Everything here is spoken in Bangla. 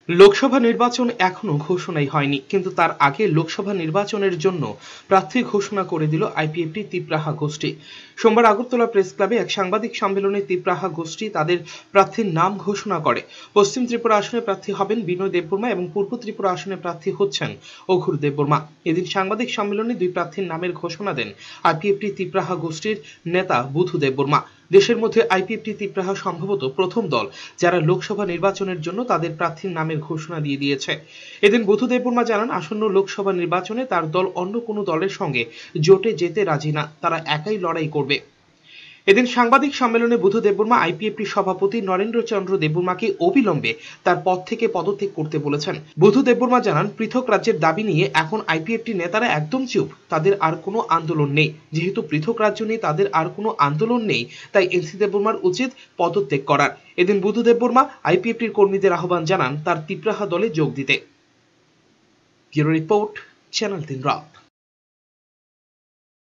লোকসভা নির্বাচন এখনো ঘোষণাই হয়নি, কিন্তু তার আগে লোকসভা নির্বাচনের জন্য প্রার্থী ঘোষণা করে দিল আইপিএফটি তিপ্রাহা গোষ্ঠী। সোমবার আগরতলা প্রেস ক্লাবে এক সাংবাদিক সম্মেলনে তিপ্রাহা গোষ্ঠী তাদের প্রার্থীর নাম ঘোষণা করে। পশ্চিম ত্রিপুরা আসনে প্রার্থী হবেন বিনয় দেববর্মা এবং পূর্ব ত্রিপুরা আসনে প্রার্থী হচ্ছেন অঘুর দেববর্মা। এদিন সাংবাদিক সম্মেলনে দুই প্রার্থীর নামের ঘোষণা দেন আইপিএফটি তিপ্রাহা গোষ্ঠীর নেতা বুধু দেববর্মা। দেশের মধ্যে আইপিএফটি তিপ্রাহা সম্ভবত প্রথম দল যারা লোকসভা নির্বাচনের জন্য তাদের প্রার্থীর নামের ঘোষণা দিয়ে দিয়েছে। এদিন বুধু দেববর্মা জানান, আসন্ন লোকসভা নির্বাচনে তার দল অন্য কোনো দলের সঙ্গে জোটে যেতে রাজি না, তারা একাই লড়াই করবে। এদিন সাংবাদিক সম্মেলনে বুধু দেববর্মা আইপিএফটি সভাপতি নরেন্দ্র চন্দ্র দেববর্মাকে অবিলম্বে তার পদ থেকে পদত্যাগ করতে বলেছেন। বুধু দেববর্মা জানান, পৃথক রাজ্যের দাবি নিয়ে এখন আইপিএফটি নেতারা একদম চুপ, তাদের আর কোনো আন্দোলন নেই। যেহেতু পৃথক রাজ্য নিয়ে তাদের আর কোনো আন্দোলন নেই, তাই এনসি দেববর্মার উচিত পদত্যাগ করার। এদিন বুধু দেববর্মা আইপিএফটির কর্মীদের আহ্বান জানান তার তিপ্রাহা দলে যোগ দিতে। ব্যুরো রিপোর্ট, চ্যানেল 3 রাত।